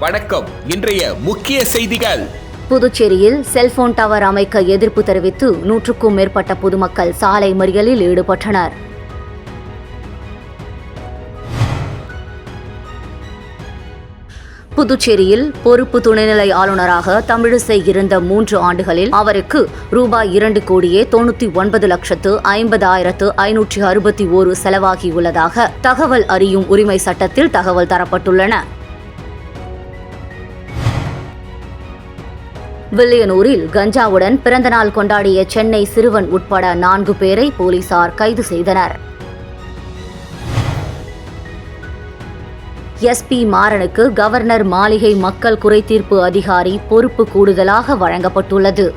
வணக்கம். இன்றைய முக்கிய செய்திகள். புதுச்சேரியில் செல்போன் டவர் அமைக்க எதிர்ப்பு தெரிவித்து 100க்கும் மேற்பட்ட பொதுமக்கள் சாலை மறியலில் ஈடுபட்டனர். புதுச்சேரியில் பொறுப்பு துணைநிலை ஆளுநராக தமிழிசை இருந்த 3 ஆண்டுகளில் அவருக்கு ரூபாய் 2,89,50,561 செலவாகியுள்ளதாக தகவல் அறியும் உரிமை சட்டத்தில் தகவல் தரப்பட்டுள்ளன. வில்லியனூரில் கஞ்சாவுடன் பிறந்தநாள் கொண்டாடிய சென்னை சிறுவன் உட்பட 4 பேரை போலீசார் கைது செய்தனர். SP மாறனுக்கு கவர்னர் மாளிகை மக்கள் குறைதீர்ப்பு அதிகாரி பொறுப்பு கூடுதலாக வழங்கப்பட்டுள்ளது.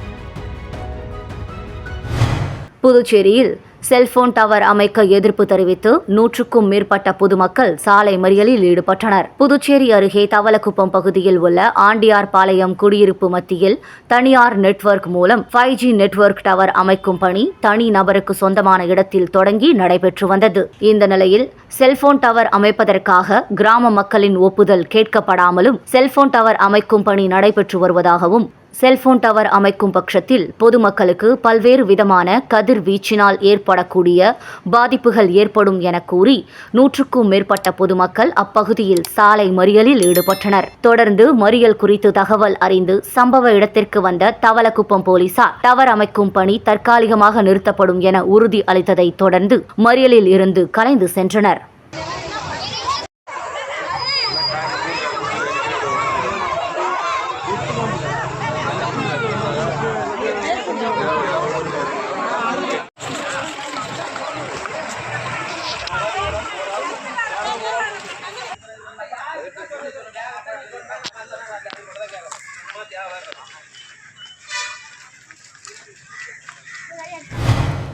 புதுச்சேரியில் செல்போன் டவர் அமைக்க எதிர்ப்பு தெரிவித்து 100க்கும் மேற்பட்ட பொதுமக்கள் சாலை மறியலில் ஈடுபட்டனர். புதுச்சேரி அருகே தவளக்குப்பம் பகுதியில் உள்ள ஆண்டியார்பாளையம் குடியிருப்பு மத்தியில் தனியார் நெட்வொர்க் மூலம் 5G நெட்வொர்க் டவர் அமைக்கும் பணி தனி நபருக்கு சொந்தமான இடத்தில் தொடங்கி நடைபெற்று வந்தது. இந்த நிலையில் செல்போன் டவர் அமைப்பதற்காக கிராம மக்களின் ஒப்புதல் கேட்கப்படாமலும் செல்போன் டவர் அமைக்கும் பணி நடைபெற்று வருவதாகவும், செல்போன் டவர் அமைக்கும் பட்சத்தில் பொதுமக்களுக்கு பல்வேறு விதமான கதிர்வீச்சினால் ஏற்படக்கூடிய பாதிப்புகள் ஏற்படும் என கூறி 100க்கும் மேற்பட்ட பொதுமக்கள் அப்பகுதியில் சாலை மறியலில் ஈடுபட்டனர். தொடர்ந்து மறியல் குறித்து தகவல் அறிந்து சம்பவ இடத்திற்கு வந்த தவளக்குப்பம் போலீசார் டவர் அமைக்கும் பணி தற்காலிகமாக நிறுத்தப்படும் என உறுதி அளித்ததை தொடர்ந்து மறியலில் இருந்து கலைந்து சென்றனர்.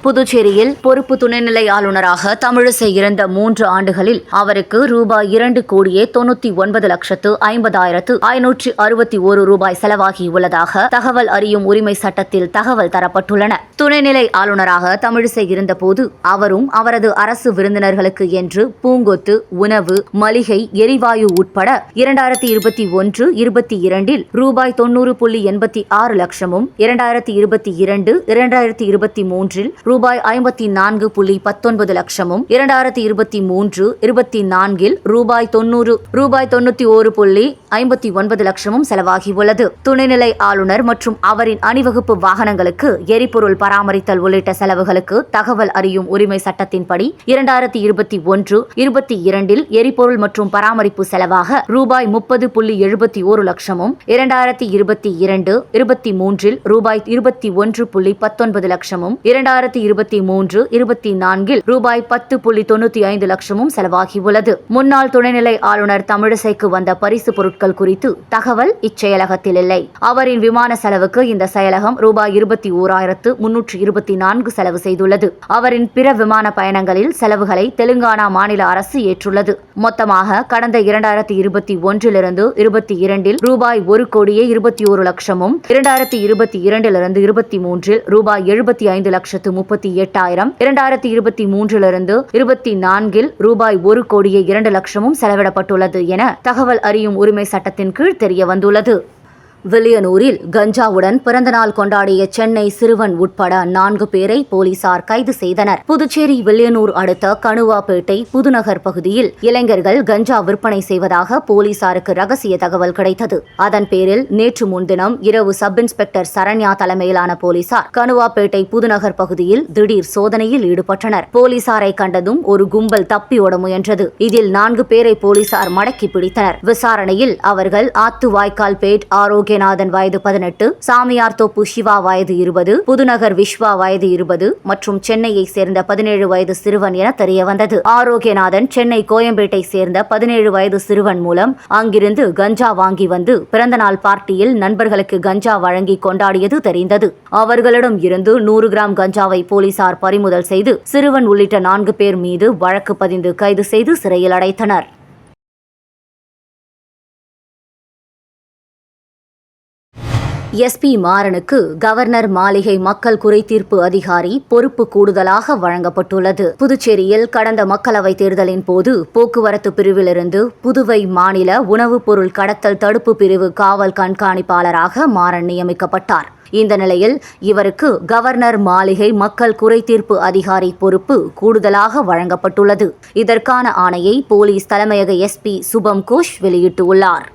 புதுச்சேரியில் பொறுப்பு துணைநிலை ஆளுநராக தமிழிசை இருந்த 3 ஆண்டுகளில் அவருக்கு ரூபாய் 2,89,50,561 செலவாகியுள்ளதாக தகவல் அறியும் உரிமை சட்டத்தில் தகவல் தரப்பட்டுள்ளன. துணைநிலை ஆளுநராக தமிழிசை இருந்தபோது அவரும் அவரது அரசு விருந்தினர்களுக்கு என்று பூங்கொத்து, உணவு, மளிகை, எரிவாயு உட்பட 2021-22 ரூபாய் 90.86 லட்சமும், 2022-2023 ரூபாய் 54.19 லட்சமும், 2023-24 ரூபாய் 91.59 லட்சமும் செலவாகியுள்ளது. துணைநிலை ஆளுநர் மற்றும் அவரின் அணிவகுப்பு வாகனங்களுக்கு எரிபொருள் பராமரித்தல் உள்ளிட்ட செலவுகளுக்கு தகவல் அறியும் உரிமை சட்டத்தின்படி 2021-22 எரிபொருள் மற்றும் பராமரிப்பு செலவாக ரூபாய் 30.71 லட்சமும், 2022-23 ரூபாய் 21.19 லட்சமும், 2023-24 ரூபாய் 10.95 லட்சமும் செலவாகியுள்ளது. முன்னாள் துணைநிலை ஆளுநர் தமிழிசைக்கு வந்த பரிசு பொருட்கள் குறித்து தகவல் இச்செயலகத்தில் இல்லை. அவரின் விமான செலவுக்கு இந்த செயலகம் ரூபாய் 21,324 செலவு செய்துள்ளது. அவரின் பிற விமான பயணங்களில் செலவுகளை தெலுங்கானா மாநில அரசு ஏற்றுள்ளது. மொத்தமாக கடந்த 2021-22 ரூபாய் 1,21 லட்சமும், 2022-23 ரூபாய் 75,38,000, 2023-24 ரூபாய் 1,02 லட்சமும் செலவிடப்பட்டுள்ளது என தகவல் அறியும் உரிமை சட்டத்தின் கீழ் தெரிய வந்துள்ளது. வில்லியனூரில் கஞ்சாவுடன் பிறந்தநாள் கொண்டாடிய சென்னை சிறுவன் உட்பட 4 பேரை போலீசார் கைது செய்தனர். புதுச்சேரி வில்லியனூர் அடுத்த கணுவாப்பேட்டை புதுநகர் பகுதியில் இளைஞர்கள் கஞ்சா விற்பனை செய்வதாக போலீசாருக்கு ரகசிய தகவல் கிடைத்தது. அதன் பேரில் நேற்று முன்தினம் இரவு சப் இன்ஸ்பெக்டர் சரண்யா தலைமையிலான போலீசார் கணுவாப்பேட்டை புதுநகர் பகுதியில் திடீர் சோதனையில் ஈடுபட்டனர். போலீசாரை கண்டதும் ஒரு கும்பல் தப்பி ஓட முயன்றது. இதில் 4 பேரை போலீசார் மடக்கி பிடித்தனர். விசாரணையில் அவர்கள் ஆத்துவாய்க்கால் பேட் ஆரோக்கியநாதன் வயது 18, சாமியார் தோப்பு சிவா வயது 20, புதுநகர் விஸ்வா வயது 20 மற்றும் சென்னையை சேர்ந்த 17 வயது சிறுவன் என தெரியவந்தது. ஆரோக்கியநாதன் சென்னை கோயம்பேட்டை சேர்ந்த 17 வயது சிறுவன் மூலம் அங்கிருந்து கஞ்சா வாங்கி வந்து பிறந்தநாள் பார்ட்டியில் நண்பர்களுக்கு கஞ்சா வழங்கி கொண்டாடியது தெரிந்தது. அவர்களிடம் இருந்து 100 கிராம் கஞ்சாவை போலீசார் பறிமுதல் செய்து சிறுவன் உள்ளிட்ட 4 பேர் மீது வழக்கு பதிந்து கைது செய்து சிறையில் அடைத்தனர். எஸ்பி மாறனுக்கு கவர்னர் மாளிகை மக்கள் குறைதீர்ப்பு அதிகாரி பொறுப்பு கூடுதலாக வழங்கப்பட்டுள்ளது. புதுச்சேரியில் கடந்த மக்களவைத் தேர்தலின் போது போக்குவரத்து பிரிவிலிருந்து புதுவை மாநில உணவுப் பொருள் கடத்தல் தடுப்பு பிரிவு காவல் கண்காணிப்பாளராக மாறன் நியமிக்கப்பட்டார். இந்த நிலையில் இவருக்கு கவர்னர் மாளிகை மக்கள் குறைதீர்ப்பு அதிகாரி பொறுப்பு கூடுதலாக வழங்கப்பட்டுள்ளது. இதற்கான ஆணையை போலீஸ் தலைமையக எஸ்பி சுபம் கோஷ் வெளியிட்டுள்ளார்.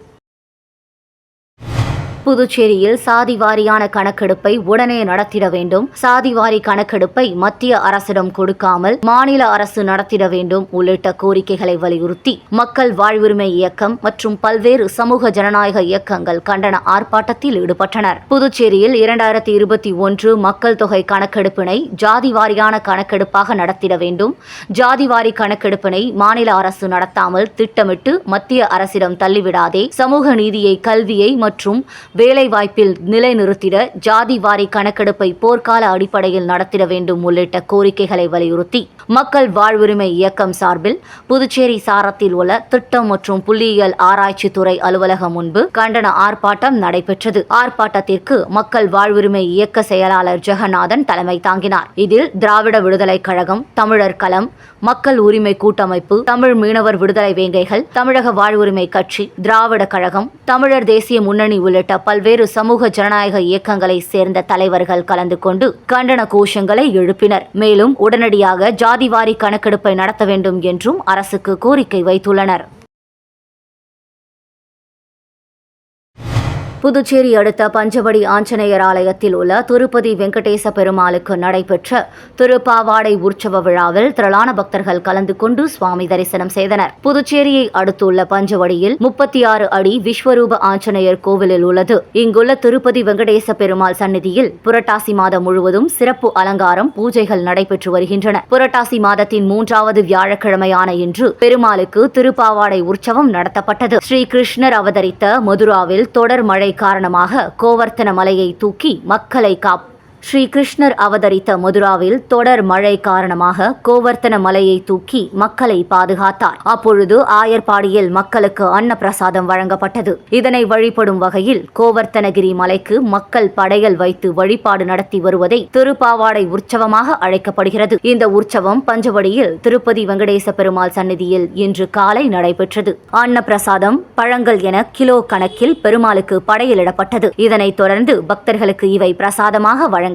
புதுச்சேரியில் சாதிவாரியான கணக்கெடுப்பை உடனே நடத்திட வேண்டும், சாதிவாரி கணக்கெடுப்பை மத்திய அரசிடம் கொடுக்காமல் மாநில அரசு நடத்திட வேண்டும் உள்ளிட்ட கோரிக்கைகளை வலியுறுத்தி மக்கள் வாழ்வுரிமை இயக்கம் மற்றும் பல்வேறு சமூக ஜனநாயக இயக்கங்கள் கண்டன ஆர்ப்பாட்டத்தில் ஈடுபட்டனர். புதுச்சேரியில் 2021 மக்கள் தொகை கணக்கெடுப்பினை ஜாதிவாரியான கணக்கெடுப்பாக நடத்திட வேண்டும், ஜாதிவாரி கணக்கெடுப்பினை மாநில அரசு நடத்தாமல் திட்டமிட்டு மத்திய அரசிடம் தள்ளிவிடாதே, சமூக நீதியை, கல்வியை மற்றும் வேலைவாய்ப்பில் நிலைநிறுத்திட ஜாதிவாரி கணக்கெடுப்பை போர்க்கால அடிப்படையில் நடத்திட வேண்டும் உள்ளிட்ட கோரிக்கைகளை வலியுறுத்தி மக்கள் வாழ்வுரிமை இயக்கம் சார்பில் புதுச்சேரி சாரத்தில் உள்ள திட்டம் மற்றும் புள்ளியியல் ஆராய்ச்சித்துறை அலுவலகம் முன்பு கண்டன ஆர்ப்பாட்டம் நடைபெற்றது. ஆர்ப்பாட்டத்திற்கு மக்கள் வாழ்வுரிமை இயக்க செயலாளர் ஜெகநாதன் தலைமை தாங்கினார். இதில் திராவிட விடுதலை கழகம், தமிழர் களம், மக்கள் உரிமை கூட்டமைப்பு, தமிழ் மீனவர் விடுதலை வேங்கைகள், தமிழக வாழ்வுரிமை கட்சி, திராவிட கழகம், தமிழர் தேசிய முன்னணி உள்ளிட்ட பல்வேறு சமூக ஜனநாயக இயக்கங்களை சேர்ந்த தலைவர்கள் கலந்து கொண்டு கண்டன கோஷங்களை எழுப்பினர். மேலும் உடனடியாக ஜாதிவாரி கணக்கெடுப்பை நடத்த வேண்டும் என்றும் அரசுக்கு கோரிக்கை வைத்துள்ளனர். புதுச்சேரி அடுத்த பஞ்சவடி ஆஞ்சநேயர் ஆலயத்தில் உள்ள திருப்பதி வெங்கடேச பெருமாளுக்கு நடைபெற்ற திருப்பாவாடை உற்சவ விழாவில் திரளான பக்தர்கள் கலந்து கொண்டு சுவாமி தரிசனம் செய்தனர். புதுச்சேரியை அடுத்துள்ள பஞ்சவடியில் 36 அடி விஸ்வரூப ஆஞ்சநேயர் கோவிலில் உள்ளது. இங்குள்ள திருப்பதி வெங்கடேச பெருமாள் சந்நிதியில் புரட்டாசி மாதம் முழுவதும் சிறப்பு அலங்காரம், பூஜைகள் நடைபெற்று வருகின்றன. புரட்டாசி மாதத்தின் 3வது வியாழக்கிழமையான இன்று பெருமாளுக்கு திருப்பாவாடை உற்சவம் நடத்தப்பட்டது. ஸ்ரீ கிருஷ்ணர் அவதரித்த மதுராவில் தொடர் மழை காரணமாக கோவர்த்தன மலையை தூக்கி மக்களை ஸ்ரீ கிருஷ்ணர் அவதரித்த மதுராவில் தொடர் மழை காரணமாக கோவர்த்தன மலையை தூக்கி மக்களை பாதுகாத்தார். அப்பொழுது ஆயர்பாடியில் மக்களுக்கு அன்னப்பிரசாதம் வழங்கப்பட்டது. இதனை வழிபடும் வகையில் கோவர்த்தனகிரி மலைக்கு மக்கள் படையல் வைத்து வழிபாடு நடத்தி வருவதை திருப்பாவாடை உற்சவமாக அழைக்கப்படுகிறது. இந்த உற்சவம் பஞ்சவடியில் திருப்பதி வெங்கடேச பெருமாள் சந்நிதியில் இன்று காலை நடைபெற்றது. அன்னப்பிரசாதம், பழங்கள் என கிலோ கணக்கில் பெருமாளுக்கு படையலிடப்பட்டது. இதனைத் தொடர்ந்து பக்தர்களுக்கு இவை பிரசாதமாக வழங்கப்பட்டது.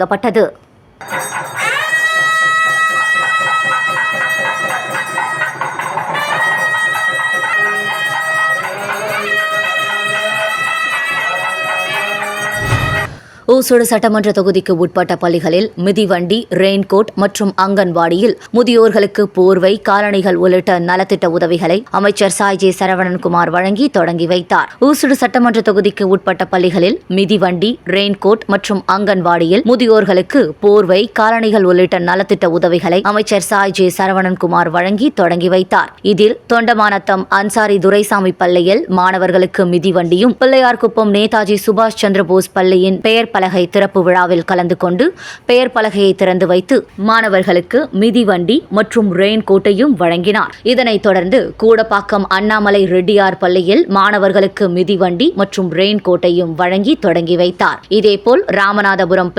ஊசுடு சட்டமன்ற தொகுதிக்கு உட்பட்ட பள்ளிகளில் மிதிவண்டி, ரெயின்கோட் மற்றும் அங்கன்வாடியில் முதியோர்களுக்கு போர்வை, காலணிகள் உள்ளிட்ட நலத்திட்ட உதவிகளை அமைச்சர் சாய் ஜே சரவணன்குமார் வழங்கி தொடங்கி வைத்தார். ஊசுடு சட்டமன்ற தொகுதிக்கு உட்பட்ட பள்ளிகளில் மிதிவண்டி, ரெயின்கோட் மற்றும் அங்கன்வாடியில் முதியோர்களுக்கு போர்வை, காலணிகள் உள்ளிட்ட நலத்திட்ட உதவிகளை அமைச்சர் சாய் ஜே சரவணன்குமார் வழங்கி தொடங்கி வைத்தார். இதில் தொண்டமானத்தம் அன்சாரி துரைசாமி பள்ளியில் மாணவர்களுக்கு மிதிவண்டியும், பிள்ளையார்குப்பம் நேதாஜி சுபாஷ் சந்திரபோஸ் பள்ளியின் பெயர் பலகை திறப்பு விழாவில் கலந்து கொண்டு பெயர் பலகையை திறந்து வைத்து மாணவர்களுக்கு மிதிவண்டி மற்றும் ரெயின் கோட்டையும் வழங்கினார். இதனைத் தொடர்ந்து கூடப்பாக்கம் அண்ணாமலை ரெட்டியார் பள்ளியில் மாணவர்களுக்கு மிதிவண்டி மற்றும் ரெயின் கோட்டையும் வழங்கி தொடங்கி வைத்தார். இதேபோல் ராமநாதபுரம்,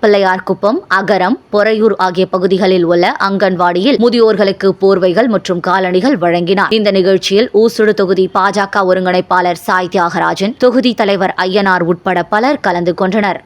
பிள்ளையார்குப்பம், அகரம், பொறையூர் ஆகிய பகுதிகளில் உள்ள அங்கன்வாடியில் முதியோர்களுக்கு போர்வைகள் மற்றும் காலணிகள் வழங்கினார். இந்த நிகழ்ச்சியில் ஊசுடு தொகுதி பாஜக ஒருங்கிணைப்பாளர் சாய் தியாகராஜன், தொகுதி தலைவர் ஐயனார் உட்பட பலர் கலந்து கொண்டனர்.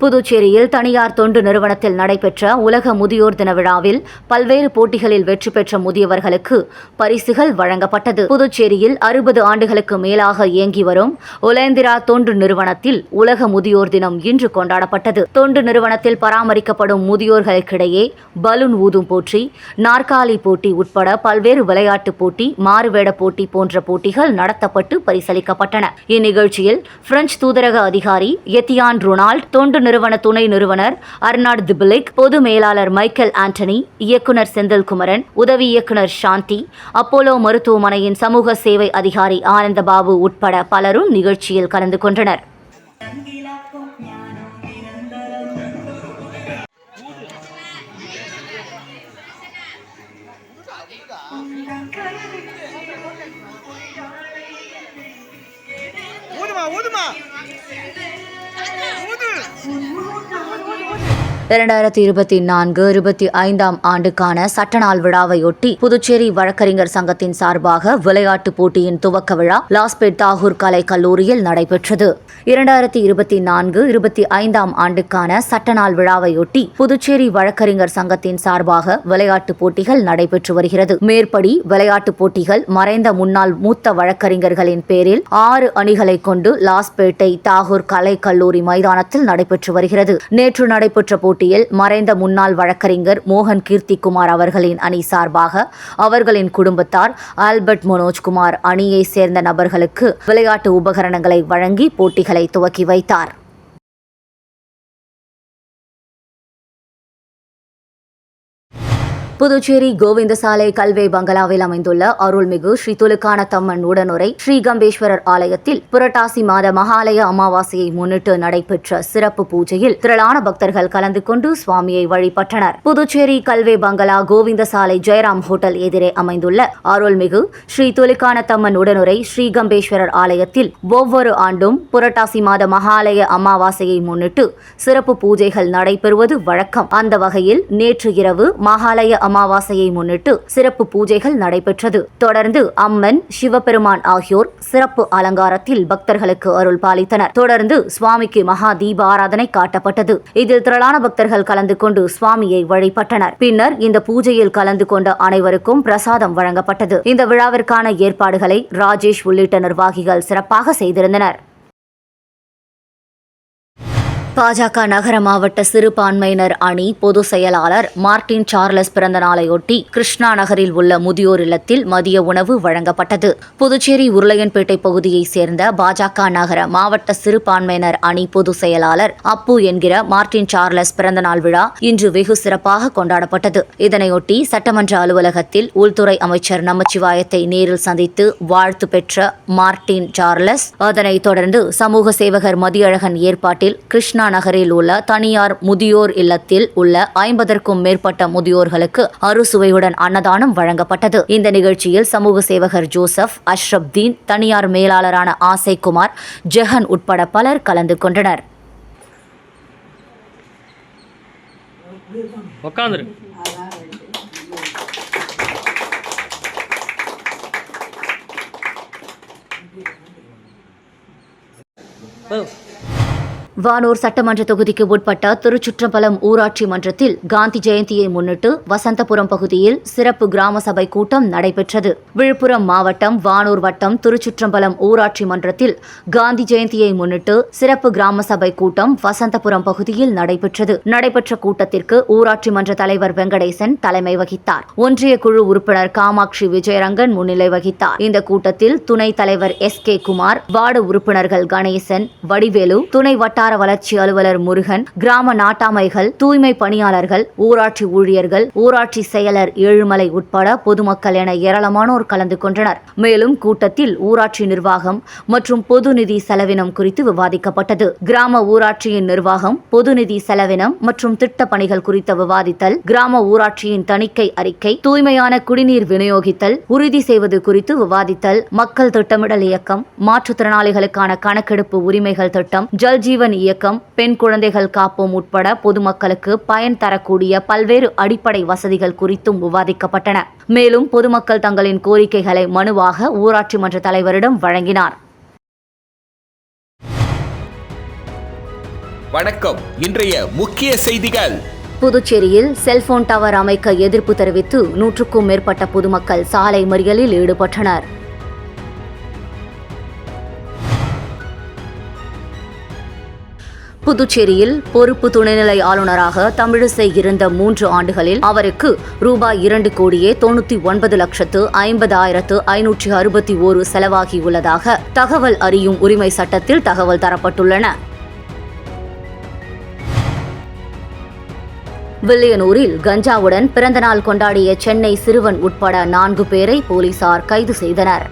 புதுச்சேரியில் தனியார் தொண்டு நிறுவனத்தில் நடைபெற்ற உலக முதியோர் தின விழாவில் பல்வேறு போட்டிகளில் வெற்றி பெற்ற முதியவர்களுக்கு பரிசுகள் வழங்கப்பட்டது. புதுச்சேரியில் 60 ஆண்டுகளுக்கு மேலாக இயங்கி வரும் ஒலேந்திரா தொண்டு நிறுவனத்தில் உலக முதியோர் தினம் இன்று கொண்டாடப்பட்டது. தொண்டு நிறுவனத்தில் பராமரிக்கப்படும் முதியோர்களுக்கிடையே பலூன் ஊதும் போட்டி, நாற்காலி போட்டி உட்பட பல்வேறு விளையாட்டுப் போட்டி, மாறுவேட போட்டி போன்ற போட்டிகள் நடத்தப்பட்டு பரிசளிக்கப்பட்டன. இந்நிகழ்ச்சியில் பிரெஞ்சு தூதரக அதிகாரி எத்தியான் ரொனால்ட், தொண்டு நிறுவன துணை நிறுவனர் அர்னாட் திபிலிக், பொது மேலாளர் மைக்கேல் ஆண்டனி, இயக்குனர் செந்தில்குமரன், உதவி இயக்குனர் சாந்தி, அப்போலோ மருத்துவமனையின் சமூக சேவை அதிகாரி ஆனந்தபாபு உட்பட பலரும் நிகழ்ச்சியில் கலந்து கொண்டனர். ஊதுமா 2024-25 ஆண்டுக்கான சட்டநாள் விழாவையொட்டி புதுச்சேரி வழக்கறிஞர் சங்கத்தின் சார்பாக விளையாட்டுப் போட்டியின் துவக்க விழா லாஸ்பேட் தாகூர் கலை கல்லூரியில் நடைபெற்றது. 2024-25 ஆண்டுக்கான சட்டநாள் விழாவையொட்டி புதுச்சேரி வழக்கறிஞர் சங்கத்தின் சார்பாக விளையாட்டுப் போட்டிகள் நடைபெற்று வருகிறது. மேற்படி விளையாட்டுப் போட்டிகள் மறைந்த முன்னாள் மூத்த வழக்கறிஞர்களின் பேரில் 6 அணிகளை கொண்டு லாஸ்பேட்டை தாகூர் கலை கல்லூரி மைதானத்தில் நடைபெற்று வருகிறது. நேற்று நடைபெற்ற போட்டியில் மறைந்த முன்னாள் வழக்கறிஞர் மோகன் கீர்த்திகுமார் அவர்களின் அணி சார்பாக அவர்களின் குடும்பத்தார் ஆல்பர்ட் மனோஜ்குமார் அணியை சேர்ந்த நபர்களுக்கு விளையாட்டு உபகரணங்களை வழங்கி போட்டிகளை துவக்கி வைத்தார். புதுச்சேரி கோவிந்தசாலை கல்வே பங்களாவில் அமைந்துள்ள அருள்மிகு ஸ்ரீ துலுக்கானத்தம்மன் உடனுரை ஸ்ரீகம்பேஸ்வரர் ஆலயத்தில் புரட்டாசி மாத மகாலய அமாவாசையை முன்னிட்டு நடைபெற்ற சிறப்பு பூஜையில் திரளான பக்தர்கள் கலந்து கொண்டு சுவாமியை வழிபட்டனர். புதுச்சேரி கல்வே பங்களா கோவிந்தசாலை ஜெயராம் ஹோட்டல் எதிரே அமைந்துள்ள அருள்மிகு ஸ்ரீ துலுக்கானத்தம்மன் உடனுரை ஸ்ரீகம்பேஸ்வரர் ஆலயத்தில் ஒவ்வொரு ஆண்டும் புரட்டாசி மாத மகாலய அமாவாசையை முன்னிட்டு சிறப்பு பூஜைகள் நடைபெறுவது வழக்கம். அந்த வகையில் நேற்று இரவு மகாலய அமாவாசையை முன்னிட்டு சிறப்பு பூஜைகள் நடைபெற்றது. தொடர்ந்து அம்மன், சிவபெருமான் ஆகியோர் சிறப்பு அலங்காரத்தில் பக்தர்களுக்கு அருள் பாலித்தனர். தொடர்ந்து சுவாமிக்கு மகா தீப ஆராதனை காட்டப்பட்டது. இதில் திரளான பக்தர்கள் கலந்து கொண்டு சுவாமியை வழிபட்டனர். பின்னர் இந்த பூஜையில் கலந்து கொண்ட அனைவருக்கும் பிரசாதம் வழங்கப்பட்டது. இந்த விழாவிற்கான ஏற்பாடுகளை ராஜேஷ் உள்ளிட்ட நிர்வாகிகள் சிறப்பாக செய்திருந்தனர். பாஜக நகர மாவட்ட சிறுபான்மையினர் அணி பொதுச் செயலாளர் மார்ட்டின் சார்லஸ் பிறந்த நாளையொட்டி கிருஷ்ணா நகரில் உள்ள முதியோர் இல்லத்தில் மதிய உணவு வழங்கப்பட்டது. புதுச்சேரி உருளையன்பேட்டை பகுதியைச் சேர்ந்த பாஜக நகர மாவட்ட சிறுபான்மையினர் அணி பொதுச் செயலாளர் அப்பு என்கிற மார்ட்டின் சார்லஸ் பிறந்தநாள் விழா இன்று வெகு சிறப்பாக கொண்டாடப்பட்டது. இதனையொட்டி சட்டமன்ற அலுவலகத்தில் உள்துறை அமைச்சர் நமச்சிவாயத்தை நேரில் சந்தித்து வாழ்த்து பெற்ற மார்ட்டின் சார்லஸ் அதனைத் தொடர்ந்து சமூக சேவகர் மதியழகன் ஏற்பாட்டில் கிருஷ்ணா நகரில் உள்ள தனியார் முதியோர் இல்லத்தில் உள்ள 50க்கும் மேற்பட்ட முதியோர்களுக்கு அறுசுவையுடன் அன்னதானம் வழங்கப்பட்டது. இந்த நிகழ்ச்சியில் சமூக சேவகர் ஜோசப், அஷ்ரப்தீன், தனியார் மேலாளரான ஆசைக்குமார், ஜெகன் உட்பட பலர் கலந்து கொண்டனர். வானூர் சட்டமன்ற தொகுதிக்கு உட்பட்ட திருச்சுற்றம்பலம் ஊராட்சி மன்றத்தில் காந்தி ஜெயந்தியை முன்னிட்டு வசந்தபுரம் பகுதியில் சிறப்பு கிராம சபை கூட்டம் நடைபெற்றது. விழுப்புரம் மாவட்டம் வானூர் வட்டம் திருச்சுற்றம்பலம் ஊராட்சி மன்றத்தில் காந்தி ஜெயந்தியை முன்னிட்டு சிறப்பு கிராம சபை கூட்டம் வசந்தபுரம் பகுதியில் நடைபெற்றது. நடைபெற்ற கூட்டத்திற்கு ஊராட்சி மன்ற தலைவர் வெங்கடேசன் தலைமை வகித்தார். ஒன்றிய குழு உறுப்பினர் காமாட்சி விஜயரங்கன் முன்னிலை வகித்தார். இந்த கூட்டத்தில் துணைத் தலைவர் SK குமார், வார்டு உறுப்பினர்கள் கணேசன், வடிவேலு, துணை வட்டார வளர்ச்சி அலுவலர் முருகன், கிராம நாட்டாமைகள், தூய்மை பணியாளர்கள், ஊராட்சி ஊழியர்கள், ஊராட்சி செயலர் ஏழுமலை உட்பட பொதுமக்கள் என ஏராளமானோர் கலந்து கொண்டனர். மேலும் கூட்டத்தில் ஊராட்சி நிர்வாகம் மற்றும் பொது நிதி செலவினம் குறித்து விவாதிக்கப்பட்டது. கிராம ஊராட்சியின் நிர்வாகம், பொது நிதி செலவினம் மற்றும் திட்ட பணிகள் குறித்த விவாதித்தல், கிராம ஊராட்சியின் தணிக்கை அறிக்கை, தூய்மையான குடிநீர் விநியோகித்தல் உறுதி செய்வது குறித்து விவாதித்தல், மக்கள் திட்டமிடல் இயக்கம், மாற்றுத்திறனாளிகளுக்கான கணக்கெடுப்பு உரிமைகள் திட்டம், ஜல்ஜீவன் இயக்கம், பெண் குழந்தைகள் காப்போம் உட்பட பொதுமக்களுக்கு பயன் தரக்கூடிய பல்வேறு அடிப்படை வசதிகள் குறித்தும் விவாதிக்கப்பட்டன. மேலும் பொதுமக்கள் தங்களின் கோரிக்கைகளை மனுவாக ஊராட்சி மன்ற தலைவரிடம் வழங்கினார். வணக்கம். இன்றைய முக்கிய செய்திகள். புதுச்சேரியில் செல்போன் டவர் அமைக்க எதிர்ப்பு தெரிவித்து 100க்கும் மேற்பட்ட பொதுமக்கள் சாலை மறியலில் ஈடுபட்டனர். புதுச்சேரியில் பொறுப்பு துணைநிலை ஆளுநராக தமிழிசை இருந்த 3 ஆண்டுகளில் அவருக்கு ரூபாய் 2,89,50,561 செலவாகியுள்ளதாக தகவல் அறியும் உரிமை சட்டத்தில் தகவல் தரப்பட்டுள்ளன. வில்லியனூரில் கஞ்சாவுடன் பிறந்தநாள் கொண்டாடிய சென்னை சிறுவன் உட்பட 4 பேரை போலீசார் கைது செய்தனர்.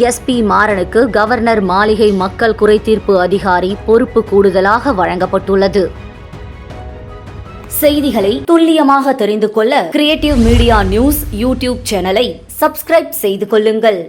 எஸ்பி மாறனுக்கு கவர்னர் மாளிகை மக்கள் குறைதீர்ப்பு அதிகாரி பொறுப்பு கூடுதலாக வழங்கப்பட்டுள்ளது. செய்திகளை துல்லியமாக தெரிந்து கொள்ள கிரியேட்டிவ் மீடியா நியூஸ் யூடியூப் சேனலை சப்ஸ்கிரைப் செய்து கொள்ளுங்கள்.